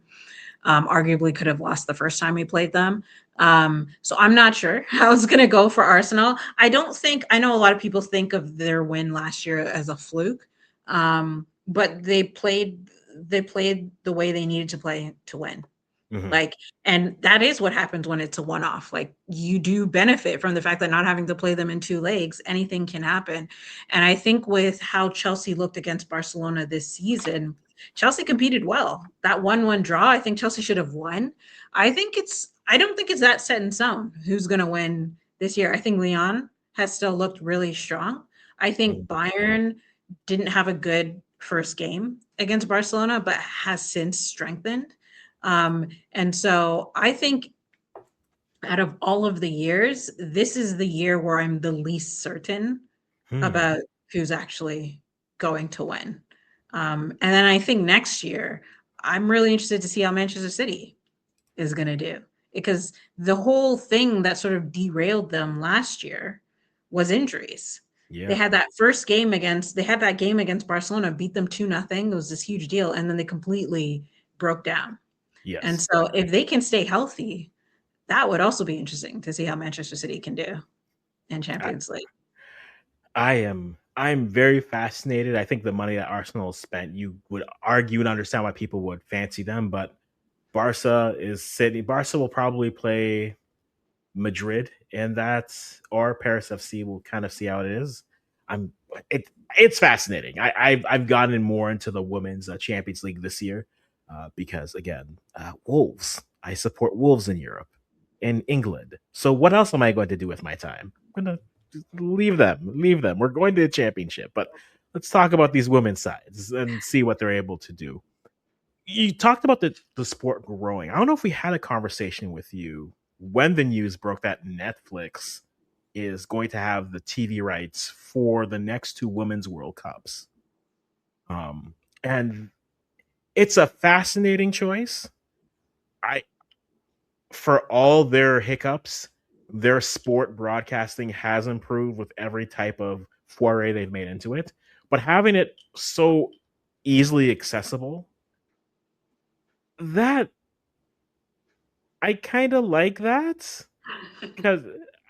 Arguably could have lost the first time we played them. So I'm not sure how it's going to go for Arsenal. I know a lot of people think of their win last year as a fluke, but they played the way they needed to play to win. Mm-hmm. Like, and that is what happens when it's a one off. Like, you do benefit from the fact that not having to play them in two legs, anything can happen. And I think with how Chelsea looked against Barcelona this season, Chelsea competed well. That 1-1 draw, I think Chelsea should have won. I don't think it's that set in stone who's going to win this year. I think Lyon has still looked really strong. I think Bayern didn't have a good first game against Barcelona, but has since strengthened. And so I think out of all of the years, this is the year where I'm the least certain Hmm. about who's actually going to win. And then I think next year, I'm really interested to see how Manchester City is going to do, because the whole thing that sort of derailed them last year was injuries. Yeah. They had that game against Barcelona, beat them 2-0. It was this huge deal. And then they completely broke down. And Yes. so if they can stay healthy, That would also be interesting to see how Manchester City can do in I, Champions League. I'm very fascinated. I think the money that Arsenal spent, you would argue and understand why people would fancy them, but Barca is sitting. Barca will probably play Madrid in that, or Paris FC. We'll kind of see how it is. I'm it. It's fascinating. I've gotten more into the women's Champions League this year because again, Wolves. I support Wolves in Europe, in England. So what else am I going to do with my time? I'm gonna just leave them. Leave them. We're going to the championship, but let's talk about these women's sides and see what they're able to do. You talked about the sport growing. I don't know if we had a conversation with you when the news broke that Netflix is going to have the TV rights for the next two women's World Cups. And it's a fascinating choice. I For all their hiccups, their sport broadcasting has improved with every type of foray they've made into it. But having it so easily accessible, that I kind of like that because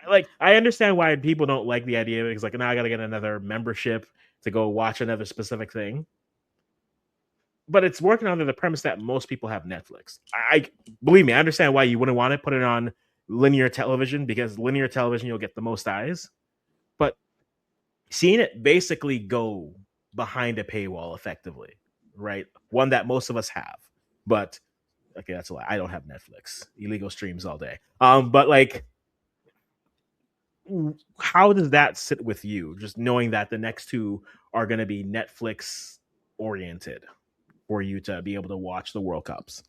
like I understand why people don't like the idea because like now I got to get another membership to go watch another specific thing. But it's working under the premise that most people have Netflix. I believe me, I understand why you wouldn't want to put it on linear television because linear television you'll get the most eyes. But seeing it basically go behind a paywall effectively, right? One that most of us have. But okay, that's a lie. I don't have Netflix. Illegal streams all day. But like how does that sit with you? Just knowing that the next two are going to be Netflix oriented for you to be able to watch the World Cups.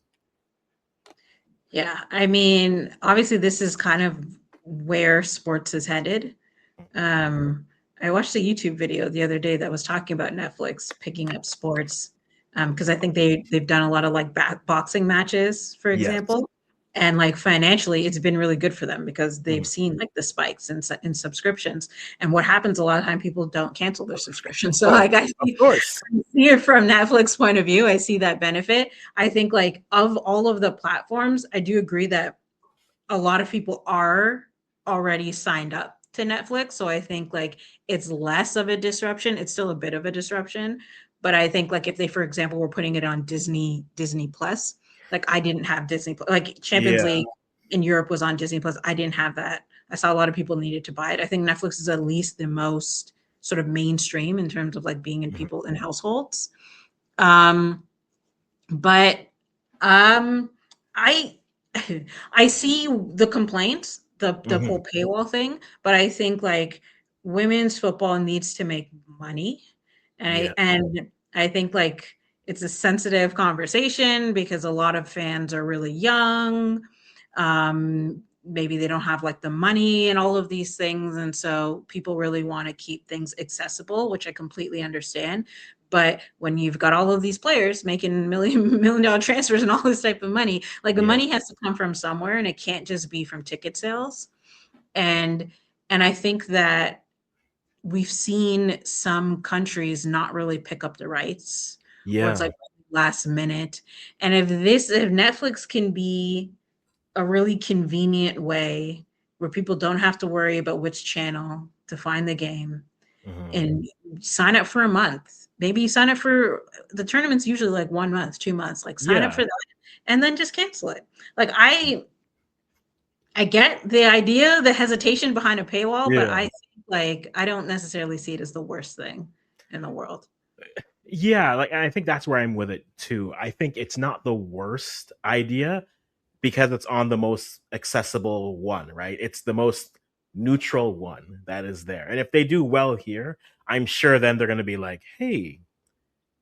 Yeah, I mean, obviously, this is kind of where sports is headed. Um, I watched a YouTube video the other day that was talking about Netflix picking up sports because I think they've done a lot of like boxing matches, for Yes. example, and like financially, it's been really good for them because they've Mhm. seen like the spikes in subscriptions. And what happens a lot of time, people don't cancel their subscription. So Oh, like of course. I see it from Netflix point of view. I see that benefit. I think like of all of the platforms, I do agree that a lot of people are already signed up to Netflix. So I think like it's less of a disruption. It's still a bit of a disruption. But I think like if they, for example, were putting it on Disney Plus, like I didn't have Disney Plus, like Champions Yeah. League in Europe was on Disney Plus. I didn't have that. I saw a lot of people needed to buy it. I think Netflix is at least the most sort of mainstream in terms of like being in Mhm. people in households. Um, but um, I I see the complaints, the Mhm. whole paywall thing, but I think like women's football needs to make money, and Yeah. I think like it's a sensitive conversation because a lot of fans are really young. Maybe they don't have like the money and all of these things, and so people really want to keep things accessible, which I completely understand. But when you've got all of these players making million dollar transfers and all this type of money, like the Yeah. money has to come from somewhere and it can't just be from ticket sales. And I think that we've seen some countries not really pick up the rights or it's Yeah. like last minute. And if Netflix can be a really convenient way where people don't have to worry about which channel to find the game Mhm. and sign up for a month. Maybe you sign up for the tournament's usually like 1 month, 2 months. Like sign up Yeah. for that and then just cancel it. Like I get the idea, the hesitation behind a paywall, but I Yeah. think like I don't necessarily see it as the worst thing in the world. Yeah, like I think that's where I'm with it too. I think it's not the worst idea because it's on the most accessible one, right? It's the most neutral one that is there. And if they do well here, I'm sure then they're going to be like, "Hey,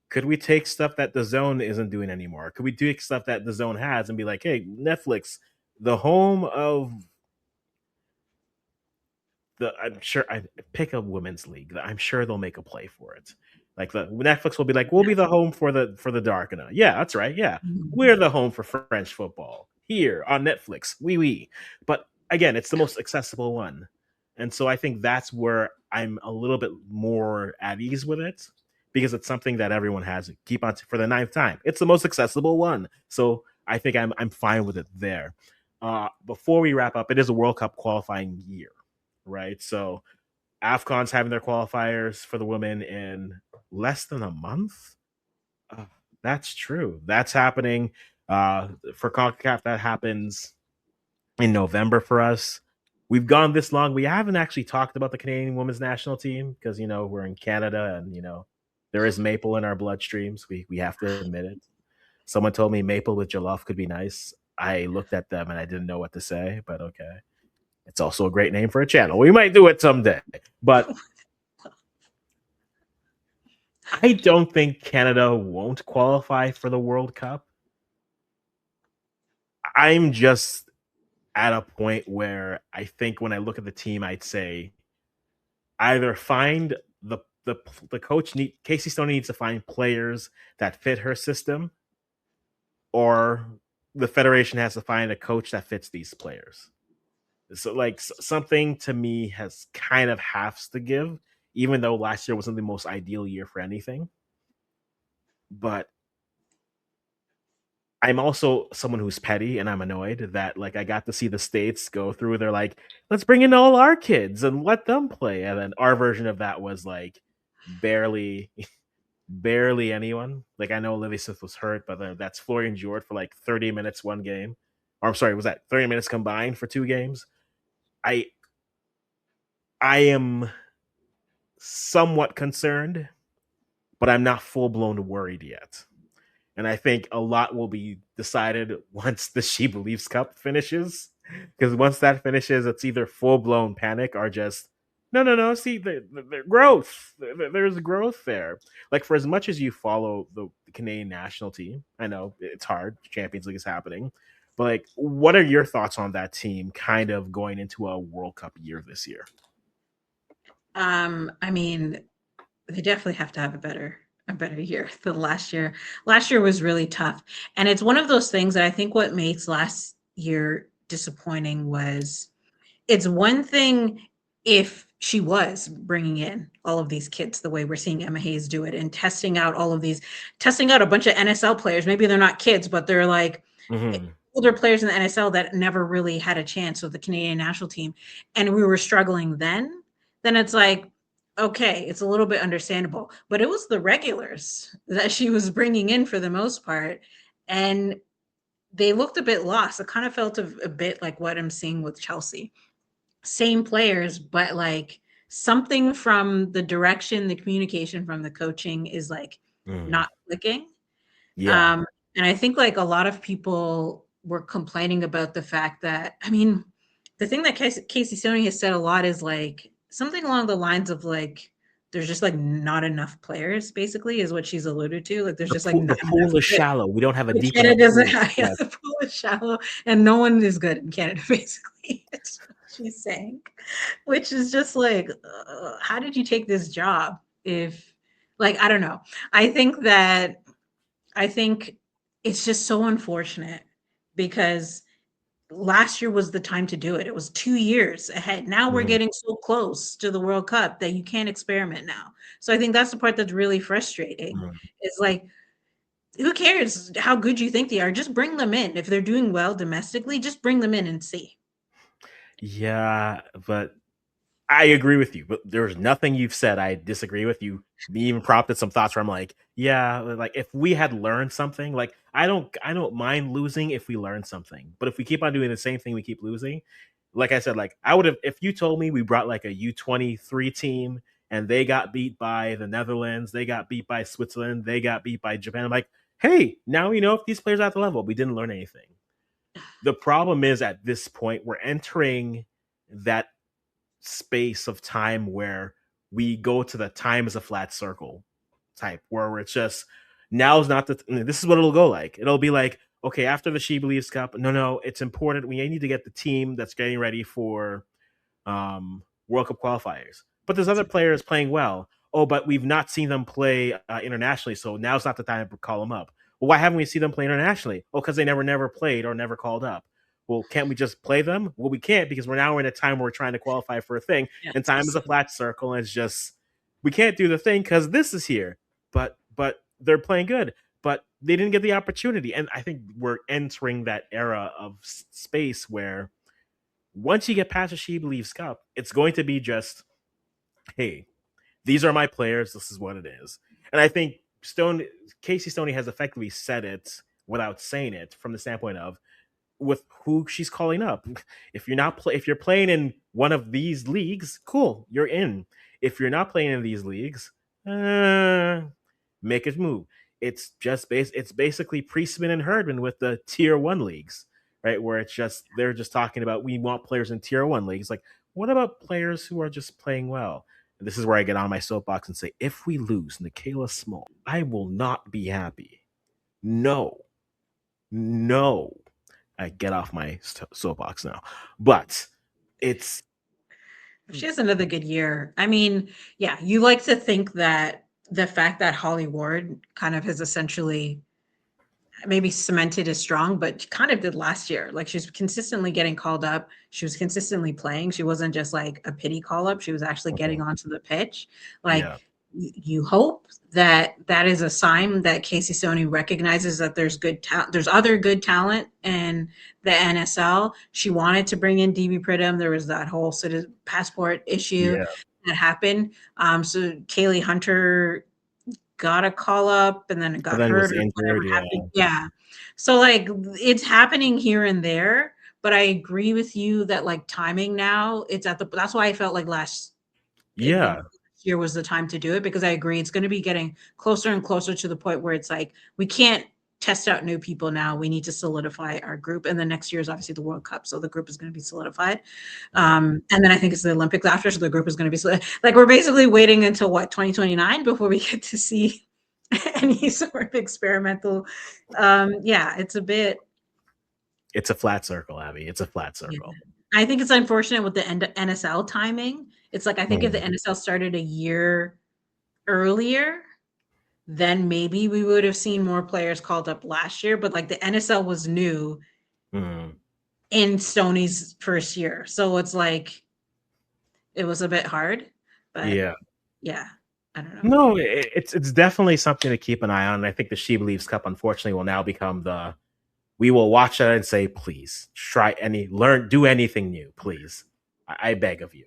could we take stuff that the zone isn't doing anymore? Could we do stuff that the zone has and be like, "Hey, Netflix, the home of I'm sure I pick a women's league. I'm sure they'll make a play for it. Like the Netflix will be like, we'll be the home for the Darkina. Yeah, that's right. Yeah, Mhm. we're the home for French football here on Netflix. Oui. But again, it's the most accessible one, and so I think that's where I'm a little bit more at ease with it because it's something that everyone has to keep on for the ninth time. It's the most accessible one, so I think I'm fine with it there. before we wrap up, it is a World Cup qualifying year, right? So AFCON's having their qualifiers for the women in less than a month. Uh, that's true. That's happening. For CONCACAF, that happens in November for us. We've gone this long. We haven't actually talked about the Canadian women's national team because we're in Canada and there is maple in our bloodstreams. We have to admit it. Someone told me maple with jollof could be nice. I looked at them and I didn't know what to say, but okay. It's also a great name for a channel. We might do it someday. But I don't think Canada won't qualify for the World Cup. I'm just at a point where I think when I look at the team, I'd say either find the coach Casey Stoney needs to find players that fit her system, or the federation has to find a coach that fits these players. So like something to me has kind of has to give, even though last year wasn't the most ideal year for anything. But I'm also someone who's petty and I'm annoyed that like I got to see the States go through. They're like, let's bring in all our kids and let them play. And then our version of that was like barely barely anyone. Like I know Livy Smith was hurt, but that's Florian Jord for like 30 minutes one game. Or I'm sorry, was that 30 minutes combined for two games? I I am somewhat concerned, but I'm not full blown worried yet. And I think a lot will be decided once the She Believes Cup finishes. Because once that finishes, it's either full blown panic or just no. See, the growth. There's growth there. Like for as much as you follow the Canadian national team, I know it's hard. Champions League is happening, but like, what are your thoughts on that team? Kind of going into a World Cup year this year. I mean, they definitely have to have a better year than last year. Last year was really tough. And it's one of those things that I think what makes last year disappointing was it's one thing if she was bringing in all of these kids the way we're seeing Emma Hayes do it and testing out a bunch of NSL players. Maybe they're not kids, but they're like Mm-hmm. older players in the NSL that never really had a chance with the Canadian national team. And we were struggling then it's like, okay, it's a little bit understandable. But it was the regulars that she was bringing in for the most part. And they looked a bit lost. It kind of felt a bit like what I'm seeing with Chelsea. Same players, but like something from the direction, the communication from the coaching is like Mm-hmm. not clicking. Yeah. Um, and I think like a lot of people were complaining about the fact that, I mean, the thing that Casey Stoney has said a lot is like something along the lines of like, there's just like not enough players, basically, is what she's alluded to. Like, there's just like The not pool enough is good. shallow. We don't have a deep Canada enough doesn't pool. have, yeah, Yeah. the pool is shallow and no one is good in Canada, basically. It's what she's saying, which is just like, how did you take this job? If, like, I don't know. I think that I think it's just so unfortunate because last year was the time to do it. It was 2 years ahead. Now we're Mhm. getting so close to the World Cup that you can't experiment now. So I think that's the part that's really frustrating. Mhm. Is like, who cares how good you think they are? Just bring them in. If they're doing well domestically, just bring them in and see. Yeah, but I agree with you, but there's nothing you've said I disagree with. You even prompted some thoughts where I'm like, yeah, like if we had learned something, like I don't mind losing if we learn something. But if we keep on doing the same thing, we keep losing. Like I said, like I would have if you told me we brought like a U23 team and they got beat by the Netherlands, they got beat by Switzerland, they got beat by Japan. I'm like, hey, now we know if these players are at the level. We didn't learn anything. The problem is at this point, we're entering that space of time where we go to the time as a flat circle type where it's just now's not this is what it'll go like. It'll be like, okay, after the She Believes Cup, no, it's important. We need to get the team that's getting ready for World Cup qualifiers. But there's other players playing well. Oh, but we've not seen them play internationally, so now's not the time to call them up. Well, why haven't we seen them play internationally? Oh, because they never played or never called up. Well, can't we just play them? Well, we can't because we're now in a time where we're trying to qualify for a thing, Yeah, and it's the time is a same. flat circle, and it's just we can't do the thing because this is here. But they're playing good. But they didn't get the opportunity. And I think we're entering that era of space where once you get past the She Believes Cup, it's going to be just, hey, these are my players. This is what it is. And I think Casey Stoney has effectively said it without saying it from the standpoint of with who she's calling up. If you're playing in one of these leagues, cool, you're in. If you're not playing in these leagues, make it move. It's basically Priestman and Herdman with the tier one leagues, right? Where it's just they're just talking about we want players in tier one leagues. Like, what about players who are just playing well? And this is where I get on my soapbox and say, if we lose Nikayla Small, I will not be happy. No, no. I get off my soapbox now, but it's If she has another good year, I mean, yeah, you like to think that the fact that Holly Ward kind of has essentially maybe cemented as strong, but she kind of did last year. Like she's consistently getting called up. She was consistently playing. She wasn't just like a pity call up. She was actually getting onto the pitch. Like yeah, you hope that that is a sign that Casey Stoney recognizes that there's good talent. There's other good talent in the NSL. She wanted to bring in DB Pridham. There was that whole sort of passport issue yeah. that happened. So Kaylee Hunter got a call up and then it And got then was hurt or whatever injured. Yeah, happened. Yeah. So like it's happening here and there, but I agree with you that like timing now, it's at the that's why I felt like yeah. year was the time to do it because I agree it's going to be getting closer and closer to the point where it's like we can't test out new people now. We need to solidify our group. And the next year is obviously the World Cup. So the group is going to be solidified. Yeah. And then I think it's the Olympics after. So the group is going to be like we're basically waiting until what 2029 before we get to see any sort of experimental. Yeah, it's a bit. It's a flat circle, Abby. It's a flat Yeah. circle. I think it's unfortunate with the NSL timing. It's like I think if the Mm. NSL started a year earlier, then maybe we would have seen more players called up last year. But like the NSL was new Mm. in Stoney's first year. So it's like it was a bit hard. But Yeah. yeah, I don't know. No, it's definitely something to keep an eye on. And I think the She Believes Cup, unfortunately, will now become the we will watch that and say, please do anything new, please. I beg of you.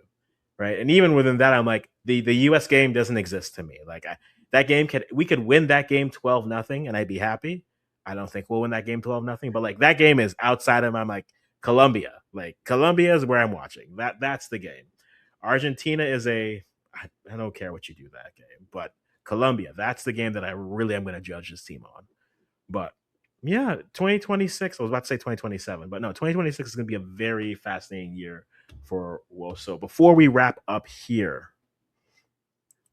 Right. And even within that, I'm like, the US game doesn't exist to me. Like that game we could win that game 12-0 and I'd be happy. I don't think we'll win that game 12-0, but like that game is outside of I'm like Colombia. Like Colombia is where I'm watching. That's the game. Argentina is I don't care what you do that game, but Colombia, that's the game that I really am going to judge this team on. But yeah, 2026. I was about to say 2027, but no, 2026 is going to be a very fascinating year for Woso. Before we wrap up here,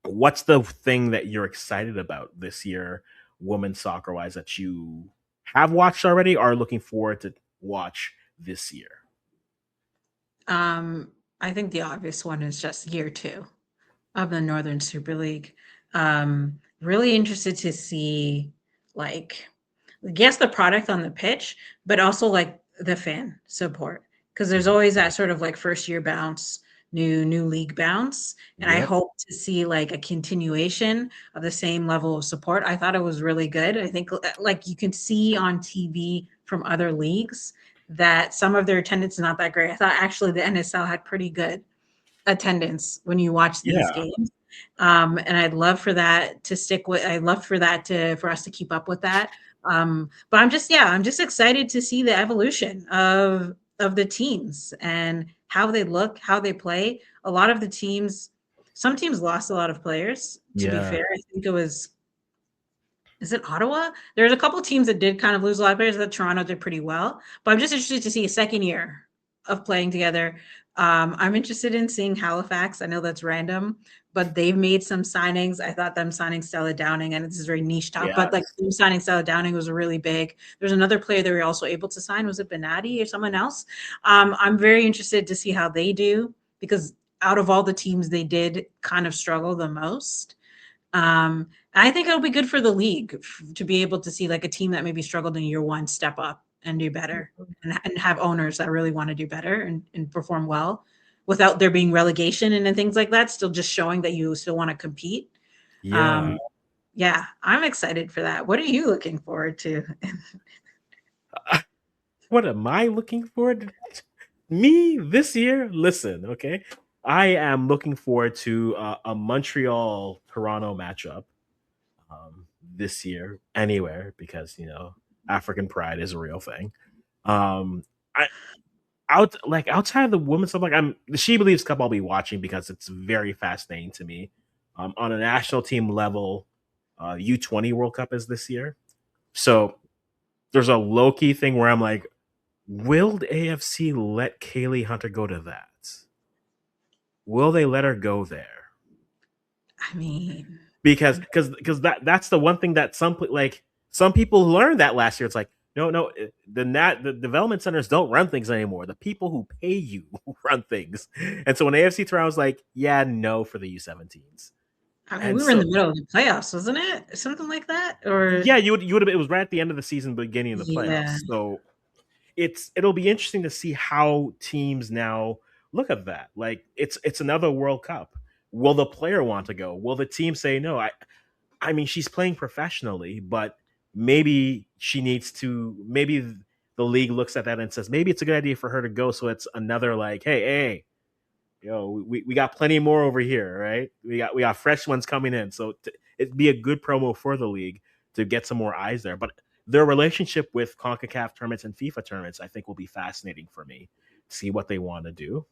what's the thing that you're excited about this year, women's soccer wise, that you have watched already or are looking forward to watch this year? Um, I think the obvious one is just year two of the Northern Super League. Really interested to see like yes the product on the pitch, but also like the fan support because there's Mhm. always that sort of like first year bounce, new league bounce, and I Yep. hope to see like a continuation of the same level of support. I thought it was really good. I think like you can see on TV from other leagues that some of their attendance is not that great. I thought actually the NSL had pretty good attendance when you watch these Yeah. games. And I'd love for that to stick with. I'd love for that to for us to keep up with that. But I'm just excited to see the evolution of the teams and how they look, how they play. A lot of the teams, some teams lost a lot of players. To be Yeah. fair, I think it was is it Ottawa? There's a couple teams that did kind of lose a lot of players. That Toronto did pretty well, but I'm just interested to see a second year of playing together. I'm interested in seeing Halifax. I know that's random, but they've made some signings. I thought them signing Stella Downing, and this is very niche talk, but like Yes. them signing Stella Downing was really big. There's another player that we were also able to sign. Was it Benatti or someone else? I'm very interested to see how they do because out of all the teams, they did kind of struggle the most. I think it'll be good for the league to be able to see like a team that maybe struggled in year one step up and do better and have owners that really want to do better and perform well without there being relegation and things like that, still just showing that you still want to compete. Yeah. Um, yeah, I'm excited for that. What are you looking forward to? What am I looking forward to? Me this year? Listen, okay. I am looking forward to a Montreal Toronto matchup this year, anywhere, because African pride is a real thing. I outside of the women's stuff, like I'm the She Believes Cup I'll be watching because it's very fascinating to me. On a national team level, U20 World Cup is this year. So there's a low key thing where I'm like, will the AFC let Kaylee Hunter go to that? Will they let her go there? I mean, Because that's the one thing that some people learned that last year. It's like, no, the development centers don't run things anymore. The people who pay you run things. And so when AFC Toronto was like, yeah, no for the U17s. I mean, And we were in the so middle of the playoffs, wasn't it? Something like that, or yeah, you would have, it was right at the end of the season, beginning of the yeah, playoffs. So it'll be interesting to see how teams now look at that. Like it's another World Cup. Will the player want to go? Will the team say no? I mean, she's playing professionally, but maybe she needs to. Maybe the league looks at that and says maybe it's a good idea for her to go. So it's another like, hey, we got plenty more over here, right? We got fresh ones coming in. So it'd be a good promo for the league to get some more eyes there. But their relationship with CONCACAF tournaments and FIFA tournaments, I think, will be fascinating for me. See what they want to do,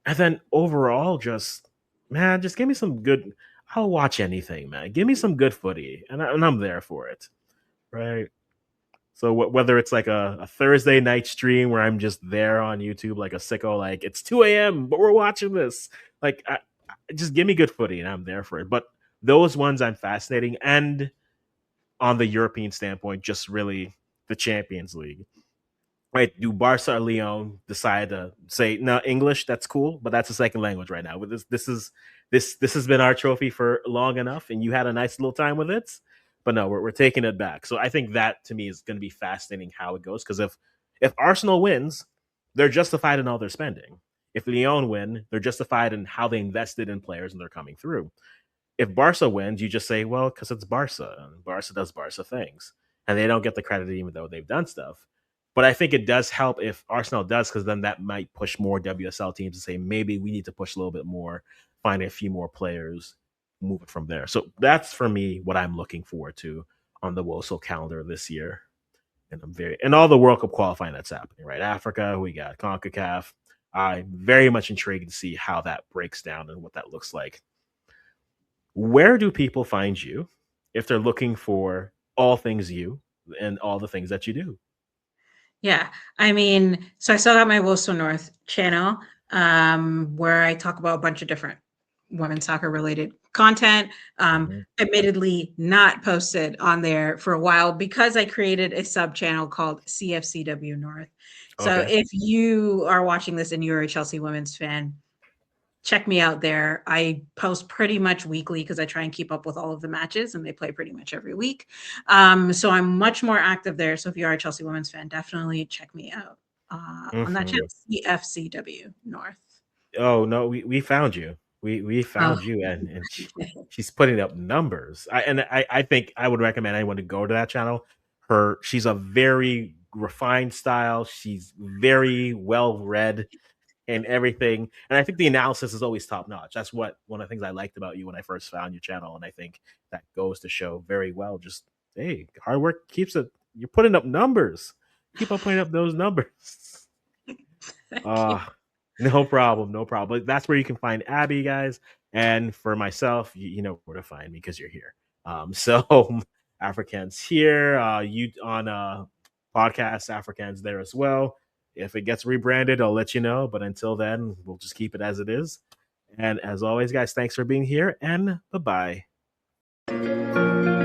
and then overall, just man, just give me some good. I'll watch anything, man. Give me some good footy, and I'm there for it, right? So whether it's like a Thursday night stream where I'm just there on YouTube like a sicko, like it's 2 a.m. but we're watching this, like just give me good footy and I'm there for it. But those ones I'm fascinating, and on the European standpoint, just really the Champions League. Right? Do Barca or Leon decide to say no English? That's cool, but that's a second language right now. With this has been our trophy for long enough, and you had a nice little time with it. But no, we're taking it back. So I think that to me is going to be fascinating how it goes. Because if Arsenal wins, they're justified in all their spending. If Lyon win, they're justified in how they invested in players and they're coming through. If Barca wins, you just say, well, because it's Barca and Barca does Barca things, and they don't get the credit even though they've done stuff. But I think it does help if Arsenal does, because then that might push more WSL teams to say maybe we need to push a little bit more, find a few more players, move it from there. So that's for me what I'm looking forward to on the Woso calendar this year. And all the World Cup qualifying that's happening, right? Africa, we got CONCACAF. I'm very much intrigued to see how that breaks down and what that looks like. Where do people find you if they're looking for all things you and all the things that you do? yeah. I mean, so I still got my Woso North channel, where I talk about a bunch of different women's soccer related content. Mhm. Admittedly, not posted on there for a while because I created a sub channel called CFCW North. So Okay. if you are watching this and you're a Chelsea women's fan, check me out there. I post pretty much weekly because I try and keep up with all of the matches and they play pretty much every week. So I'm much more active there. So if you are a Chelsea women's fan, definitely check me out on that channel, Mhm. CFCW North. Oh no, we found you. We Oh, found you, and she's putting up numbers. I think I would recommend anyone to go to that channel. She's a very refined style. She's very well read and everything. And I think the analysis is always top notch. That's what one of the things I liked about you when I first found your channel. And I think that goes to show very well. Just hey, hard work keeps it. You're putting up numbers. Keep on putting up those numbers. thank you. Uh no problem, no problem. But that's where you can find Abby, guys. And for myself, you know where to find me because you're here. So Africans here, you on podcast Africans there as well. If it gets rebranded, I'll let you know. But until then, we'll just keep it as it is. And as always, guys, thanks for being here and bye bye.